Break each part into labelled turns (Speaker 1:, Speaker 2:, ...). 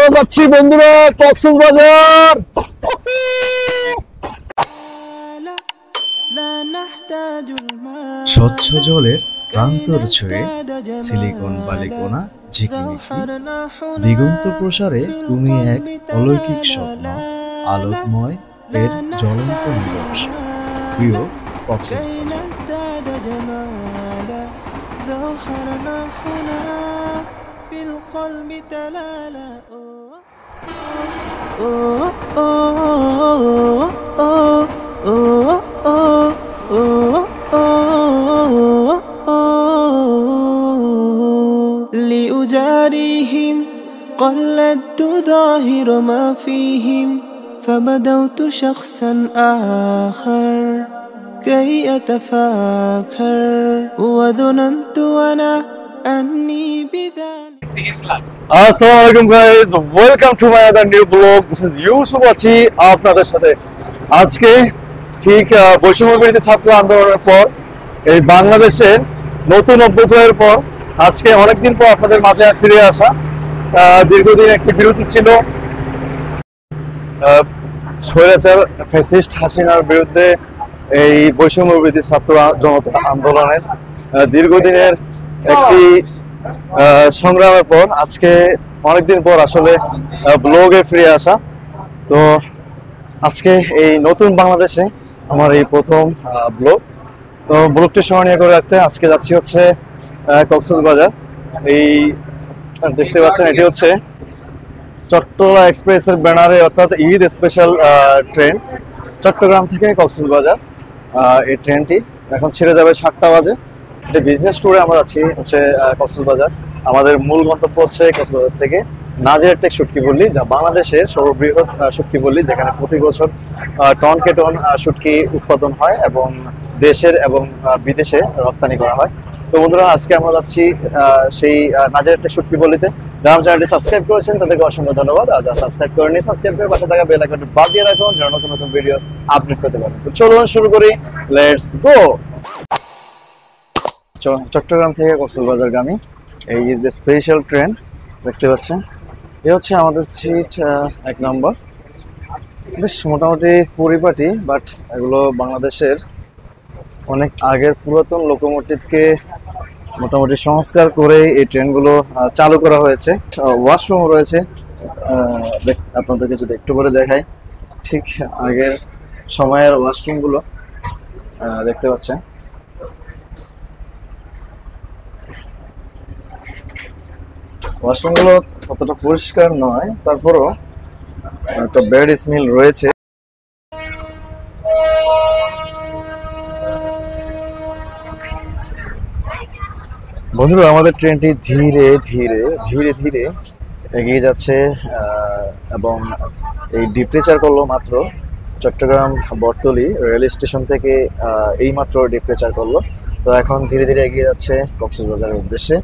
Speaker 1: আমরা যাচ্ছি বন্ধুরা কক্সবাজার।
Speaker 2: স্বচ্ছ জলের প্রান্তর ছুঁয়ে সিলিকন বালিকোনা ঝিকিমিকি দিগন্ত প্রসারে তুমি এক অলৌকিক স্বপ্ন, আলোকময় এর জ্বলন্ত নিদর্শন। প্রিয়
Speaker 3: لأجاريهم قلدت ظاهر ما فيهم فبدوت شخصا آخر كي أتفاخر وظننت أنا أني بذلك.
Speaker 1: আসসালামু আলাইকুম guys, welcome to my other new blog. This is Yusuf আছি আপনাদের সাথে। আজকে ঠিক বৈষম্য বিরোধী ছাত্র আন্দোলনের পর এই বাংলাদেশের নতুন অভ্যুদয়ের পর আজকে অনেকদিন পর আপনাদের মাঝে ফিরে আসা। দীর্ঘদিন একটি বিরতি ছিল স্বৈরাচার ফ্যাসিস্ট হাসিনার বিরুদ্ধে এই বৈষম্য বিরোধী ছাত্র জনতা আন্দোলনের দীর্ঘদিনের একটি সংগ্রামের পর আজকে অনেকদিন পর আসলে ব্লগে ফিরে আসা। তো আজকে এই নতুন বাংলাদেশে আমার এই প্রথম ব্লগ। তো ব্লগটি স্মরণীয় করে রাখতে আজকে যাচ্ছি হচ্ছে কক্সবাজার। এই দেখতে পাচ্ছেন এটি হচ্ছে চট্টলা এক্সপ্রেসের ব্যানারে, অর্থাৎ ঈদ স্পেশাল ট্রেন চট্টগ্রাম থেকে কক্সবাজার। এই ট্রেনটি এখন ছেড়ে যাবে 7টা বাজে। এটা বিজনেস ট্যুরে আমরা যাচ্ছি হচ্ছে কক্সবাজার। আমাদের মূল গন্তব্য হচ্ছে কক্সবাজার থেকে নাজিরহাট শুটকি পল্লী, যা বাংলাদেশের সর্ববৃহৎ শুটকি পল্লী, যেখানে প্রতি বছর টন কে টন শুটকি উৎপাদন হয় এবং দেশের এবং বিদেশে রপ্তানি করা হয়। তো বন্ধুরা, আজকে আমরা যাচ্ছি সেই নাজিরহাট শুটকি পল্লীতে। যারা আমার চ্যানেলটি সাবস্ক্রাইব করেছেন তাদেরকে অসংখ্য ধন্যবাদ। আর যারা সাবস্ক্রাইব করেনি, সাবস্ক্রাইব করে পাশে থাকা বেল আইকনটি বাজিয়ে রাখুন যেন নতুন নতুন ভিডিও আপলোড করতে পারেন। তো চলুন শুরু করি, লেটস গো। চট্টগ্রাম থেকে কক্সবাজার গামী এই স্পেশাল ট্রেন দেখতে পাচ্ছেন। এ হচ্ছে আমাদের সিট 1 নম্বর। বেশ মোটামুটি পরিপাটি, বাট এগুলো বাংলাদেশের অনেক আগের পুরাতন লোকোমোটিভকে মোটামুটি সংস্কার করে এই ট্রেনগুলো চালু করা হয়েছে। ওয়াশরুম রয়েছে, আপনাদেরকে যদি একটু করে দেখাই, ঠিক আগের সময়ের ওয়াশরুমগুলো দেখতে পাচ্ছেন। ওয়াশরুমগুলো অতটা পরিষ্কার নয়, তারপরও একটা ব্যাড স্মেল রয়েছে। বন্ধুরা, আমাদের ট্রেনটি ধীরে ধীরে ধীরে ধীরে এগিয়ে যাচ্ছে এবং এই ডিপ্রেচার করলো মাত্র চট্টগ্রাম বটতলী রেল স্টেশন থেকে এইমাত্র ডিপ্রেচার করলো। তো এখন ধীরে ধীরে এগিয়ে যাচ্ছে কক্সবাজারের উদ্দেশ্যে।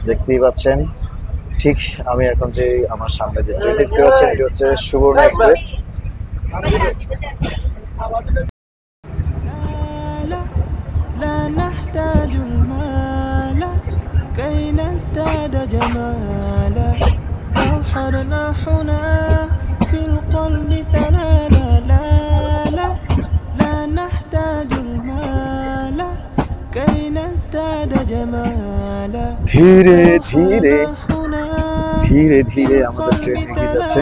Speaker 1: দেখতেই পাচ্ছেন, ঠিক আমি এখন যে আমার সামনে যে ট্রেন দেখতে পাচ্ছেন, এটি হচ্ছে সুবর্ণ এক্সপ্রেস। ধীরে ধীরে ধীরে ধীরে আমাদের ট্রেন এগিয়ে যাচ্ছে।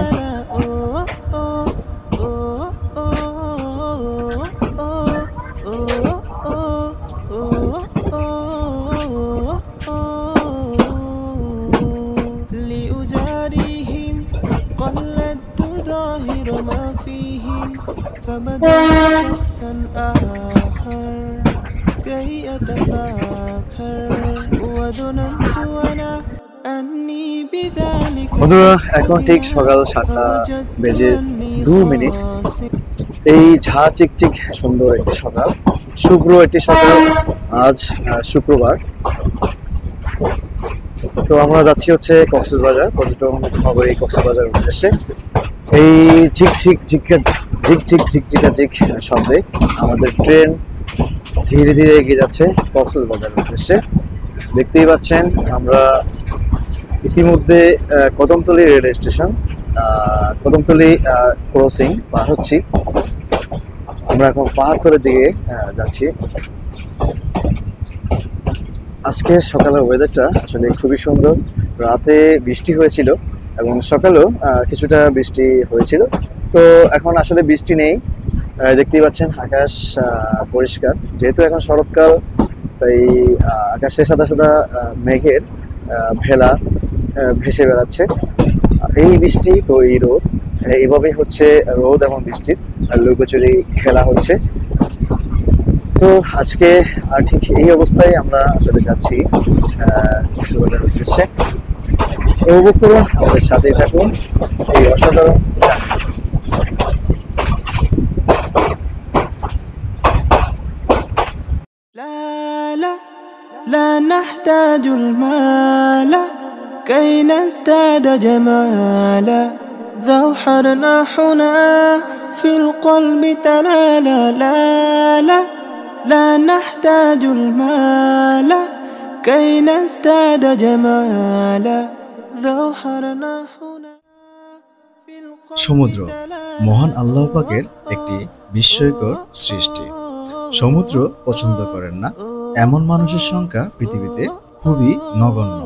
Speaker 1: বন্ধুরা, এখন ঠিক সকাল 7টা বেজে 2 মিনিট। এই ঝা চিকচিক সুন্দর একটি সকাল, শুভ্র একটি সকাল। আজ শুক্রবার। তো আমরা যাচ্ছি হচ্ছে কক্সবাজার, পর্যটন নগরী কক্সবাজার উদ্দেশ্যে। এই ঝিকঝিক ঝিকঝিক ঝিকঝিকা ঝিক শব্দে আমাদের ট্রেন ধীরে ধীরে এগিয়ে যাচ্ছে কক্সবাজার উদ্দেশ্যে। দেখতেই পাচ্ছেন আমরা ইতিমধ্যে Kadamtali rail station Kadamtali crossing পার হচ্ছি। আমরা এখন পাহাড়তলের দিকে যাচ্ছি। আজকে সকালের ওয়েদারটা আসলে খুবই সুন্দর। রাতে বৃষ্টি হয়েছিল এবং সকালেও কিছুটা বৃষ্টি হয়েছিল। তো এখন আসলে বৃষ্টি নেই, দেখতেই পাচ্ছেন আকাশ পরিষ্কার। যেহেতু এখন শরৎকাল, তাই আকাশে সাদা সাদা মেঘের ভেলা ভেসে বেড়াচ্ছে। এই বৃষ্টি তো এই রোদ, এইভাবেই হচ্ছে রোদ এবং বৃষ্টির লুকোচুরি খেলা হচ্ছে। তো আজকে ঠিক এই অবস্থায় আমরা আসলে যাচ্ছি কক্সবাজার উদ্দেশ্যে। উপভোগ করুন, আমাদের সাথেই থাকুন এই অসাধারণ।
Speaker 3: لا نحتاج المال كي نزداد جمالا ذو حرناحنا في القلب تلالا لا لا لا نحتاج المال كي نزداد جمالا ذو حرناحنا في القلب
Speaker 2: সমুদ্র মহান আল্লাহ পাকের একটি বিস্ময়কর সৃষ্টি। সমুদ্র পছন্দ করেন না এমন মানুষের সংখ্যা পৃথিবীতে খুবই নগণ্য।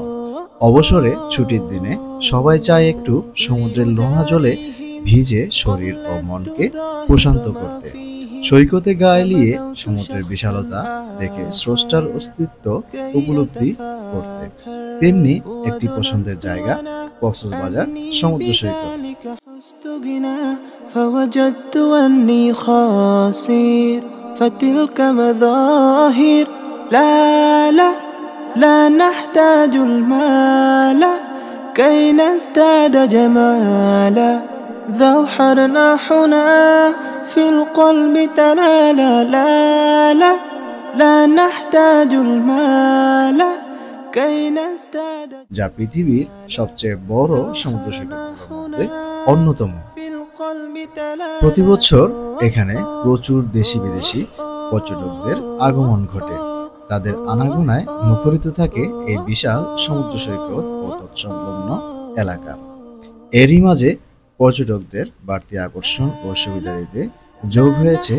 Speaker 2: অবসরে ছুটির দিনে সবাই চায় একটু সমুদ্রের লোনা জলে ভিজে শরীর ও মনকে প্রশান্ত করতে, সৈকতে গা এলিয়ে সমুদ্রের বিশালতা দেখে স্রষ্টার অস্তিত্ব উপলব্ধি করতে। তেমনি একটি পছন্দের জায়গা কক্সবাজার সমুদ্র সৈকত।
Speaker 3: فوجدت أني خاسر فتلك مظاهر لا لا لا نحتاج المال كي نزداد جمالا ذو حرناحنا في القلب تلالا لا لا لا نحتاج المال كي نزداد
Speaker 2: যা পৃথিবীর সবচেয়ে বড় সমুদ্র সৈকতগুলোর মধ্যে অন্যতম। প্রতি বছর এখানে প্রচুর দেশি বিদেশি পর্যটকদের আগমন ঘটে। তাদের আনাগোনায় মুখরিত থাকে এই বিশাল সমুদ্র সৈকত ও তৎসংলগ্ন এলাকা। এরই মাঝে পর্যটকদের বাড়তি আকর্ষণ ও সুবিধা দিতে যোগ হয়েছে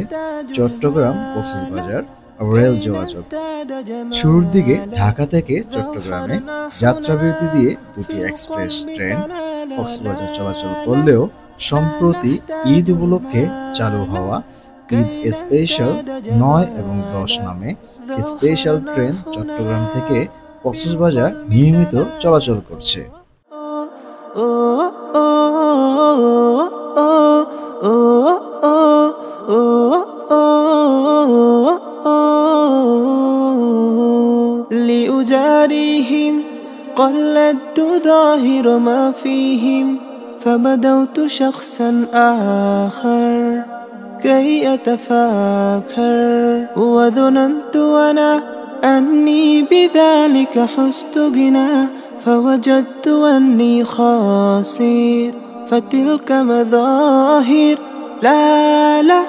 Speaker 2: চট্টগ্রাম কক্সবাজার রেল যোগাযোগ। শুরুর দিকে ঢাকা থেকে চট্টগ্রামে যাত্রাবিরতি দিয়ে দুটি এক্সপ্রেস ট্রেন কক্সবাজার চলাচল করলেও সম্প্রতি ঈদ উপলক্ষে চালু হওয়া ঈদ স্পেশাল 9 এবং 10 নামে স্পেশাল ট্রেন চট্টগ্রাম থেকে কক্সবাজার নিয়মিত চলাচল করছে।
Speaker 3: لأجاريهم قلدت ظاهر ما فيهم فبدوت شخصا آخر كي أتفاكر وظننت أنا أني بذلك حزت غنى فوجدت أني خاسر فتلك مظاهر لا لا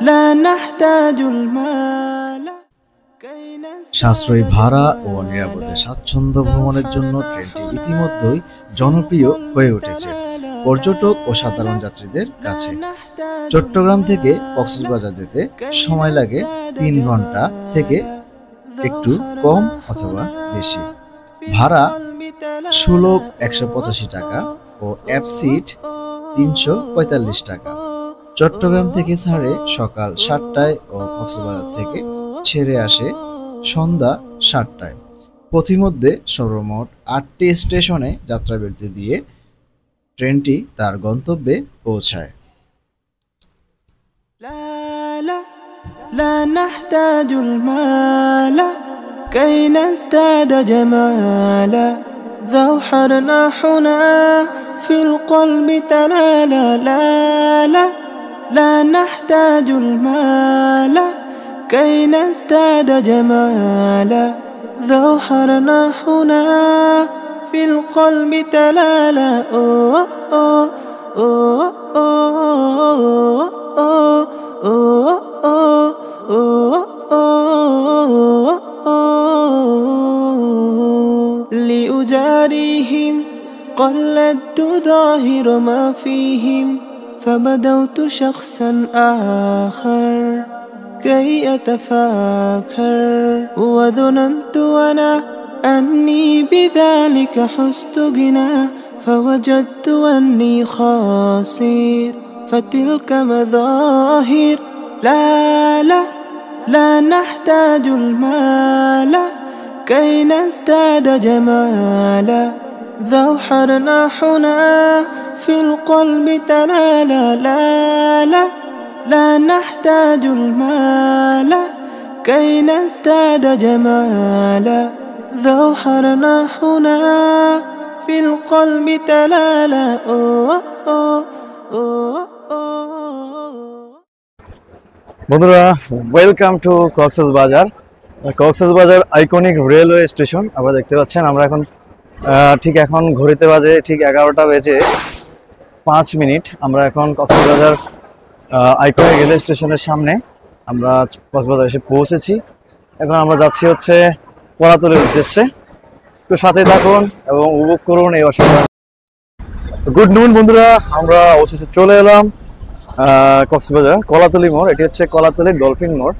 Speaker 3: لا نحتاج المال
Speaker 2: সাশ্রয়ী ভাড়া ও নিরাপদে স্বাচ্ছন্দ্য ভ্রমণের জন্য ট্রেনটি ইতিমধ্যেই জনপ্রিয় হয়ে উঠেছে পর্যটক ও সাধারণ যাত্রীদের কাছে। চট্টগ্রাম থেকে কক্সবাজার যেতে সময় লাগে 3 ঘন্টা থেকে একটু কম অথবা বেশি। ভাড়া সুলভ 185 টাকা ও অ্যাপ সিট 345 টাকা। চট্টগ্রাম থেকে ছাড়ে সকাল 7টায় ও কক্সবাজার থেকে ছেড়ে আসে সন্ধ্যা 7টায়। পথিমধ্যে সর্বমোট 8টি স্টেশনে যাত্রাবিরতি দিয়ে ট্রেনটি তার গন্তব্যে পৌঁছায়।
Speaker 3: لا نحتاج المال كي نزداد جمالا ذو حرناحنا في القلب تلالا لا لا لا نحتاج المال كي نزداد جمالا ذو حرناحنا في القلب تلالا لأجاريهم قلدت ظاهر ما فيهم فبدوت شخصا آخر كي أتفاكر وظننت أنا أني بذلك حزت غنى فوجدت أني خاسر فتلك مظاهر لا لا لا نحتاج المال كي نزداد جمالا ذوحرنا حنا في القلب تلالا لا لا لا نحتاج المال كي نزداد جمالا ذوحرنا حنا في القلب تلالا
Speaker 1: বন্ধুরা, welcome to Cox's Bazar. Cox's Bazar iconic railway station আপনারা দেখতে পাচ্ছেন। আমরা এখন এখন ঘড়িতে বাজে ঠিক 11টা বেজে 5 মিনিট। আমরা এখন কক্সবাজার আইকনিক রেলওয়ে স্টেশনের সামনে আমরা কক্সবাজার এসে পৌঁছেছি। এখন আমরা যাচ্ছি হচ্ছে কলাতলির উদ্দেশ্যে। তো সাথে থাকুন এবং উপভোগ করুন এই অসাধারণ। গুড নুন বন্ধুরা, আমরা অবশেষে চলে এলাম কক্সবাজার কলাতলি মোড়। এটি হচ্ছে কলাতলি ডলফিন মোড়।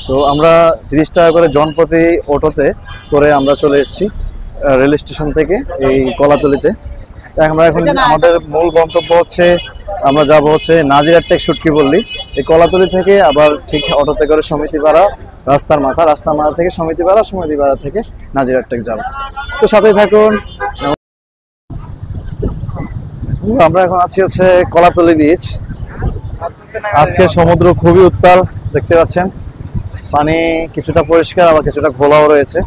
Speaker 1: তো আমরা 30 টাকা করে জনপ্রতি অটোতে করে আমরা চলে এসেছি রেল স্টেশন থেকে এই কলাতলিতে। আমরা এখন আমাদের মূল গন্তব্য হচ্ছে আমরা যাব হচ্ছে নাজিরাটেক শুটকিপল্লী। এই কলাতলি থেকে আবার ঠিক অটোতে করে সমিতিপাড়া রাস্তার মাথা থেকে সমিতিপাড়া থেকে নাজিরাটেক যাব। তো সাথেই থাকুন। আমরা এখন আছি হচ্ছে কলাতলি বিচ। আজকে সমুদ্র খুবই উত্তাল, দেখতে পাচ্ছেন। পানি কিছুটা পরিষ্কার আবার কিছুটা ঘোলাও রয়েছে।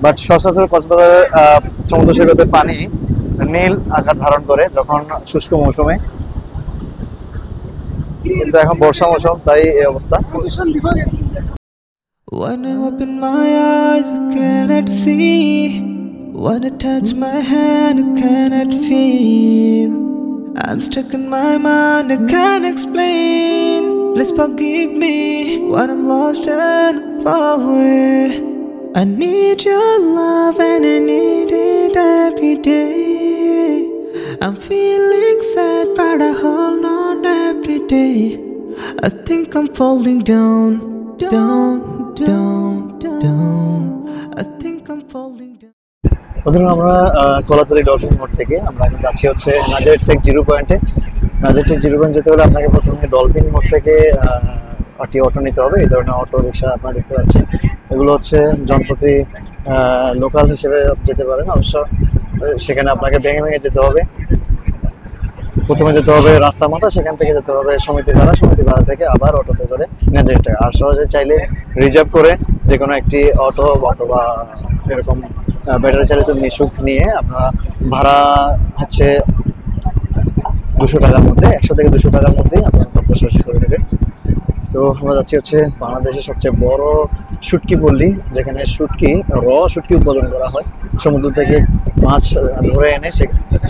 Speaker 1: বাট সচরাচর কক্সবাজারের সমুদ্র সৈকতের পানি নীল আকার ধারণ করে যখন শুষ্ক মৌসুমে, কিন্তু এখন বর্ষা মৌসুম, তাই এই অবস্থা।
Speaker 3: When I open my eyes, I cannot see. When I touch my hand, I cannot feel. I'm stuck in my mind, I can't explain. Please forgive me when I'm lost and far away. I need your love and I need it every day. I'm feeling sad but I hold on every day. I think I'm falling down, down, down, down. I think I'm falling down.
Speaker 1: ধরুন আমরা Kolatoli dolphin মোড় থেকে আমরা এখন যাচ্ছি হচ্ছে Nazirartek zero পয়েন্টে। Nazirartek zero point যেতে হলে আপনাকে প্রথমে ডলফিন মোড় থেকে একটি অটো নিতে হবে। এই ধরনের অটো রিক্সা আপনারা দেখতে পাচ্ছেন। এগুলো হচ্ছে জনপ্রতি লোকাল হিসেবে যেতে পারেন। অবশ্য সেখানে আপনাকে ভেঙে যেতে হবে। প্রথমে যেতে হবে রাস্তা মাথা, সেখান থেকে যেতে হবে সমিতিপাড়া থেকে আবার অটোতে করে নাজিরাটেক। আর সহজে চাইলে রিজার্ভ করে যে কোনো একটি অটো অথবা এরকম ব্যাটারি চালিত মিশুক নিয়ে আপনারা ভাড়া হচ্ছে 200 টাকার মধ্যে, 100 থেকে 200 টাকার মধ্যেই আপনার গন্তব্য শেষ করে দেবে। তো আমরা যাচ্ছি হচ্ছে বাংলাদেশের সবচেয়ে বড় শুটকিপল্লী, যেখানে শুটকি উৎপাদন করা হয়। সমুদ্র থেকে মাছ ধরে এনে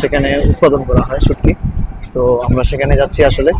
Speaker 1: সেখানে উৎপাদন করা হয় শুটকি। তো আমরা সেখানে যাচ্ছি আসলে।